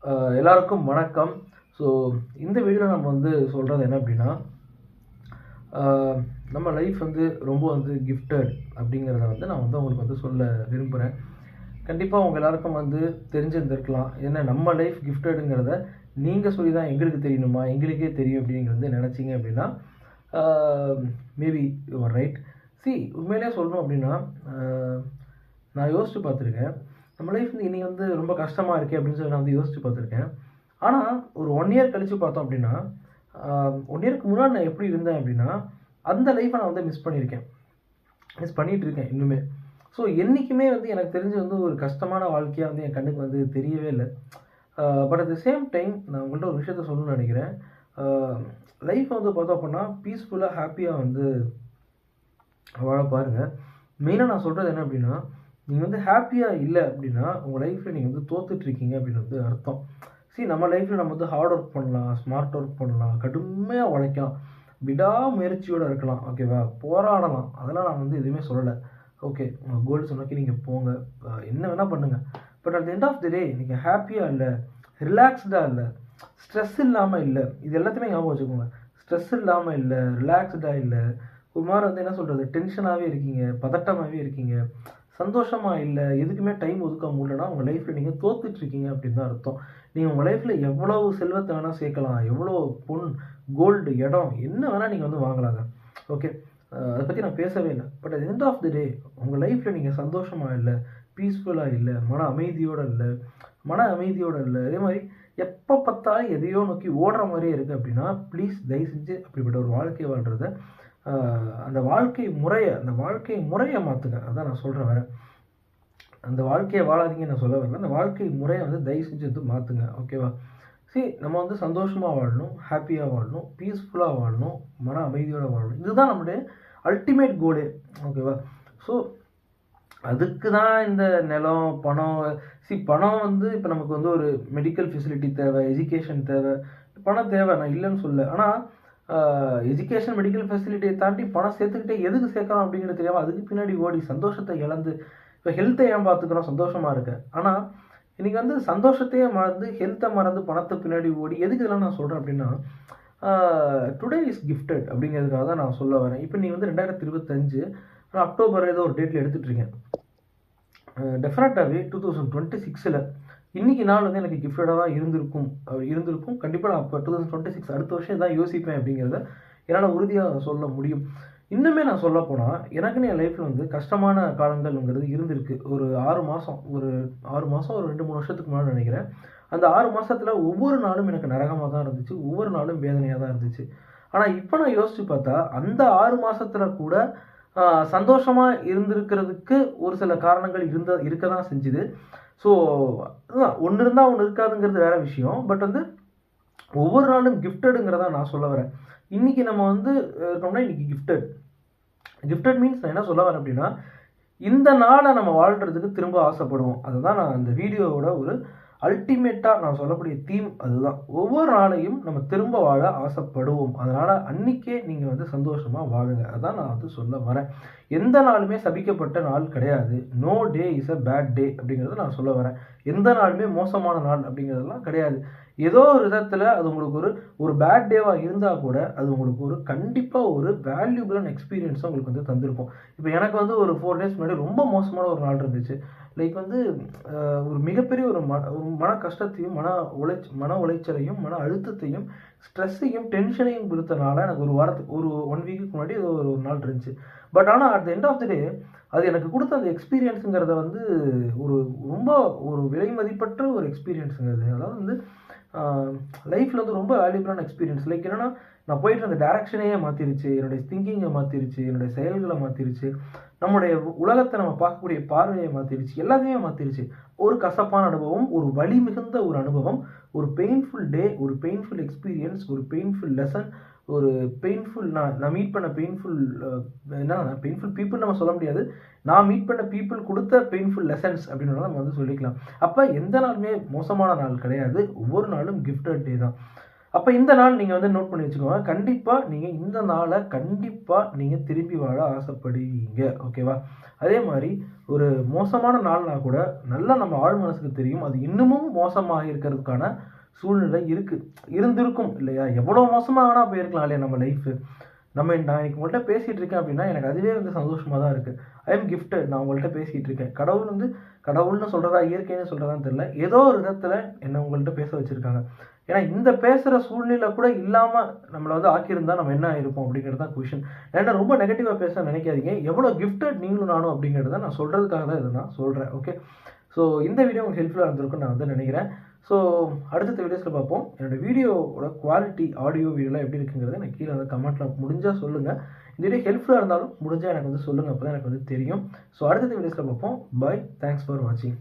எல்லாருக்கும் வணக்கம். ஸோ இந்த வீடியோவில் நம்ம வந்து சொல்கிறது என்ன அப்படின்னா, நம்ம லைஃப் வந்து ரொம்ப வந்து கிஃப்டட் அப்படிங்கிறத வந்து நான் வந்து உங்களுக்கு வந்து சொல்ல விரும்புகிறேன். கண்டிப்பாக உங்கள் எல்லாருக்கும் வந்து தெரிஞ்சிருந்திருக்கலாம். ஏன்னா நம்ம லைஃப் கிஃப்டடுங்கிறத நீங்கள் சொல்லி தான் எங்களுக்கு தெரியணுமா, எங்களுக்கே தெரியும் அப்படிங்கிறது நினச்சிங்க அப்படின்னா மேபி யுவர் ரைட். உண்மையிலே சொல்லணும் அப்படின்னா, நான் யோசித்து பார்த்துருக்கேன். நம்ம லைஃப் வந்து இனி வந்து ரொம்ப கஷ்டமாக இருக்கே அப்படின்னு சொல்லி நான் வந்து யோசித்து பார்த்துருக்கேன். ஆனால் ஒரு 1 இயர் கழித்து பார்த்தோம் அப்படின்னா, 1 இயருக்கு முன்னாடி நான் எப்படி இருந்தேன் அப்படின்னா, அந்த லைஃப்பை நான் வந்து மிஸ் பண்ணியிருக்கேன். மிஸ் பண்ணிகிட்ருக்கேன் இன்னுமே. ஸோ என்றைக்குமே வந்து எனக்கு தெரிஞ்சு வந்து ஒரு கஷ்டமான வாழ்க்கையாக வந்து என் கண்ணுக்கு வந்து தெரியவே இல்லை. But at the same time நான் உங்கள்கிட்ட ஒரு விஷயத்த சொல்லணும்னு நினைக்கிறேன். லைஃப் வந்து பார்த்தோம் அப்படின்னா பீஸ்ஃபுல்லாக, ஹாப்பியாக வந்து வாழ பாருங்கள். மெயினாக நான் சொல்கிறது என்ன அப்படின்னா, நீங்கள் வந்து ஹாப்பியாக இல்லை அப்படின்னா உங்கள் லைஃப்பில் நீங்கள் வந்து தோத்துட்ருக்கீங்க அப்படின்னு வந்து அர்த்தம். நம்ம லைஃப்பில் நம்ம வந்து ஹார்ட் ஒர்க் பண்ணலாம், ஸ்மார்ட் ஒர்க் பண்ணலாம், கடுமையாக உழைக்கலாம், விடாமுயற்சியோடு இருக்கலாம், ஓகேவா, போராடலாம். அதெல்லாம் நான் வந்து எதுவுமே சொல்லலை. ஓகே, உங்கள் கோல்ஸ் நோக்கி நீங்கள் போங்க, என்ன வேணால் பண்ணுங்கள். But at the end of the day நீங்கள் ஹாப்பியாக இல்லை, ரிலாக்ஸ்டாக இல்லை, ஸ்ட்ரெஸ் இல்லாமல் இல்லை, இது எல்லாத்தையுமே ஞாபகம் வச்சுக்கோங்க. ஸ்ட்ரெஸ் இல்லாமல் இல்லை, ரிலாக்ஸ்டாக இல்லை, ஒரு மாதிரி வந்து என்ன சொல்கிறது, டென்ஷனாகவே இருக்கீங்க, பதட்டமாகவே இருக்கீங்க, சந்தோஷமாக இல்லை, எதுக்குமே டைம் ஒதுக்க முடியலன்னா உங்கள் லைஃப்பில் நீங்கள் தோத்துட்ருக்கீங்க அப்படின்னு தான் அர்த்தம். நீங்கள் உங்கள் லைஃப்பில் எவ்வளவு செல்வத்தை வேணால் சேர்க்கலாம், எவ்வளோ பொன், கோல்டு, இடம் என்ன வேணால் நீங்கள் வந்து வாங்கலாங்க. ஓகே, அதை பற்றி நான் பேசவே இல்லை. But at end of the day உங்கள் லைஃப்பில் நீங்கள் சந்தோஷமாக இல்லை, பீஸ்ஃபுல்லாக இல்லை, மன அமைதியோடு இல்லை, அதே மாதிரி எப்போ பார்த்தாலும் எதையோ நோக்கி ஓடுற மாதிரியே இருக்குது அப்படின்னா, ப்ளீஸ் தயவு செஞ்சு அப்படிப்பட்ட ஒரு வாழ்க்கை வாழ்கிறத, அந்த வாழ்க்கை முறையை மாற்றுங்க. அதான் நான் சொல்கிறேன். வேறு அந்த வாழ்க்கையை வாழாதீங்கன்னு நான் சொல்ல வரல. அந்த வாழ்க்கை முறையை வந்து தயவு செஞ்சு வந்து மாற்றுங்க, ஓகேவா. நம்ம வந்து சந்தோஷமாக வாழணும், ஹாப்பியாக வாழணும், பீஸ்ஃபுல்லாக வாழணும், மன அமைதியோடு வாழணும். இதுதான் நம்முடைய அல்டிமேட் கோலே, ஓகேவா. ஸோ அதுக்கு தான் இந்த நிலம், பணம். பணம் வந்து இப்போ நமக்கு வந்து ஒரு மெடிக்கல் ஃபெசிலிட்டி தேவை, எஜுகேஷன் தேவை, பணம் தேவை, நான் இல்லைன்னு சொல்ல. ஆனால் எஜுகேஷன், மெடிக்கல் ஃபெசிலிட்டியை தாண்டி பணம் சேர்த்துக்கிட்டே எதுக்கு சேர்க்குறோம் அப்படிங்கிறது தெரியாமல் அதுக்கு பின்னாடி ஓடி சந்தோஷத்தை இழந்து, இப்போ ஹெல்த்தை ஏன் பார்த்துக்கிறோம், சந்தோஷமாக இருக்க. ஆனால் இன்றைக்கி வந்து சந்தோஷத்தையே மறந்து, ஹெல்த்தை மறந்து, பணத்தை பின்னாடி ஓடி எதுக்கு இதெல்லாம் நான் சொல்கிறேன் அப்படின்னா, டுடே இஸ் கிஃப்டட் அப்படிங்கிறதுக்காக தான் நான் சொல்ல வரேன். இப்போ நீங்கள் வந்து 2025 நான் அக்டோபர் ஏதோ ஒரு டேட்டில் எடுத்துகிட்ருக்கேன். டெஃபினட்டாகவே 2026 இன்றைக்கி நாள் வந்து எனக்கு கிஃப்டடாக தான் இருந்திருக்கும். கண்டிப்பாக நான் இப்போ 2026 அடுத்த வருஷம் தான் யோசிப்பேன் அப்படிங்கிறத என்னால் உறுதியாக சொல்ல முடியும். இன்னுமே நான் சொல்ல போனால் எனக்குன்னு என் லைஃப்பில் வந்து கஷ்டமான காலங்கள்ங்கிறது இருந்திருக்கு. ஒரு 6 மாதம் ஒரு 2-3 வருஷத்துக்கு முன்னாடி நினைக்கிறேன். அந்த 6 மாதத்தில் ஒவ்வொரு நாளும் எனக்கு நரகமாக தான் இருந்துச்சு, ஒவ்வொரு நாளும் வேதனையாக தான் இருந்துச்சு. ஆனால் இப்போ நான் யோசித்து பார்த்தா அந்த 6 மாதத்தில் கூட சந்தோஷமாக இருந்திருக்கிறதுக்கு ஒரு சில காரணங்கள் இருக்க தான் செஞ்சுது. ஸோ அதுதான், ஒன்று இருந்தால் ஒன்று இருக்காதுங்கிறது வேறு விஷயம். பட் வந்து ஒவ்வொரு நாளும் கிஃப்டடுங்கிறதா நான் சொல்ல வரேன். இன்றைக்கி நம்ம வந்து இருக்கோம்னா இன்றைக்கி கிஃப்டட் மீன்ஸ் நான் என்ன சொல்ல வரேன் அப்படின்னா, இந்த நாளை நம்ம வாழ்கிறதுக்கு திரும்ப ஆசைப்படுவோம். அதுதான் நான் அந்த வீடியோவோட ஒரு அல்டிமேட்டாக நான் சொல்லக்கூடிய தீம் அதுதான். ஒவ்வொரு நாளையும் நம்ம திரும்ப வாழ ஆசைப்படுவோம். அதனால் அன்றைக்கே நீங்கள் வந்து சந்தோஷமாக வாழுங்க. அதான் நான் வந்து சொல்ல வரேன். எந்த நாளுமே சபிக்கப்பட்ட நாள் கிடையாது. No day is a bad day அப்படிங்கிறத நான் சொல்ல வரேன். எந்த நாளுமே மோசமான நாள் அப்படிங்கிறதெல்லாம் கிடையாது. ஏதோ ஒரு விதத்தில் அது உங்களுக்கு ஒரு பேட் டேவாக இருந்தால் கூட அது உங்களுக்கு ஒரு கண்டிப்பாக ஒரு வேல்யூபிளான எக்ஸ்பீரியன்ஸை உங்களுக்கு வந்து தந்திருக்கும். இப்போ எனக்கு வந்து ஒரு 4 டேஸ் முன்னாடி ரொம்ப மோசமான ஒரு நாள் இருந்துச்சு. லைக் வந்து ஒரு மிகப்பெரிய ஒரு மன கஷ்டத்தையும், மன உளைச்சலையும், மன அழுத்தத்தையும், ஸ்ட்ரெஸ்ஸையும், டென்ஷனையும் கொடுத்தனால எனக்கு ஒரு 1 வீக்குக்கு முன்னாடி ஏதோ ஒரு நாள் இருந்துச்சு. பட் ஆனால் at the end of the day அது எனக்கு கொடுத்த அந்த எக்ஸ்பீரியன்ஸுங்கிறத வந்து ரொம்ப ஒரு விலை மதிப்பற்ற ஒரு எக்ஸ்பீரியன்ஸுங்கிறது. அதாவது வந்து லைஃப்பில் வந்து ரொம்ப வேல்யூபிளான எக்ஸ்பீரியன்ஸ். லைக் என்னென்னா, நான் போயிட்டு அந்த டேரக்ஷனையே மாற்றிருச்சு, என்னுடைய திங்கிங்கை மாற்றிருச்சு, என்னுடைய செயல்களை மாற்றிருச்சு, நம்முடைய உலகத்தை நம்ம பார்க்கக்கூடிய பார்வையை மாற்றிருச்சு, எல்லாத்தையுமே மாற்றிருச்சு. ஒரு கசப்பான அனுபவம், ஒரு வலி மிகுந்த ஒரு அனுபவம், ஒரு பெயின்ஃபுல் டே, ஒரு பெயின்ஃபுல் எக்ஸ்பீரியன்ஸ், ஒரு பெயின்ஃபுல் லெசன், ஒரு பெயின்ஃபுல் நான் மீட் பண்ண பெயின்ஃபுல் பீப்புள் நம்ம சொல்ல முடியாது. நான் மீட் பண்ண பீப்புள் கொடுத்த பெயின்ஃபுல் லெசன்ஸ் அப்படின்னு நம்ம வந்து சொல்லிக்கலாம். அப்போ எந்த நாளுமே மோசமான நாள் கிடையாது. ஒவ்வொரு நாளும் கிஃப்டட் டே தான். அப்போ இந்த நாள் நீங்கள் வந்து நோட் பண்ணி வச்சுக்கோங்க. கண்டிப்பாக நீங்கள் இந்த நாளை கண்டிப்பாக நீங்கள் திரும்பி வாழ ஆசைப்படுவீங்க. ஓகேவா? அதே மாதிரி ஒரு மோசமான நாள்னா கூட நல்லா நம்ம ஆழ் மனசுக்கு தெரியும். அது இன்னமும் மோசமாக இருக்கிறதுக்கான சூழ்நிலை இருந்திருக்கும் இல்லையா? எவ்வளோ மோசமாக வேணா போயிருக்கலாம் இல்லையா நம்ம லைஃபு. நான் இன்னைக்கு உங்கள்கிட்ட பேசிகிட்டு இருக்கேன் அப்படின்னா எனக்கு அதுவே வந்து சந்தோஷமாக தான் இருக்குது. I am gifted. நான் உங்கள்கிட்ட பேசிகிட்டு இருக்கேன். கடவுள்னு சொல்கிறதா இயற்கைன்னு சொல்கிறதான்னு தெரியல. ஏதோ ஒரு விதத்தில் என்னை உங்கள்கிட்ட பேச வச்சுருக்காங்க. ஏன்னா இந்த பேசுகிற சூழ்நிலை கூட இல்லாமல் நம்மளை வந்து ஆக்கியிருந்தா நம்ம என்ன ஆயிருப்போம் அப்படிங்கிறது தான் கொஷின். ஏன்னா ரொம்ப நெகட்டிவாக பேச நினைக்காதீங்க. எவ்வளோ கிஃப்டட் நீங்களும் நானும் அப்படிங்கிறத நான் சொல்கிறதுக்காக தான் இதை நான் சொல்கிறேன். ஓகே. ஸோ இந்த வீடியோ உங்களுக்கு ஹெல்ப்ஃபுல்லாக இருந்திருக்குன்னு நான் வந்து நினைக்கிறேன். ஸோ அடுத்த வீடியோஸில் பார்ப்போம். என்னோடய வீடியோவோட குவாலிட்டி ஆடியோ வீடியோலாம் எப்படி இருக்குங்கிறத எனக்கு கீழே வந்து கமெண்ட்டில் முடிஞ்சால் சொல்லுங்கள். இந்த வீடியோ ஹெல்ப்ஃபுல்லாக இருந்தாலும் முடிஞ்சால் எனக்கு வந்து சொல்லுங்கள். அப்போ தான் எனக்கு வந்து தெரியும். ஸோ அடுத்த வீடியோஸில் பார்ப்போம். பை. தேங்க்ஸ் ஃபார் வாட்சிங்.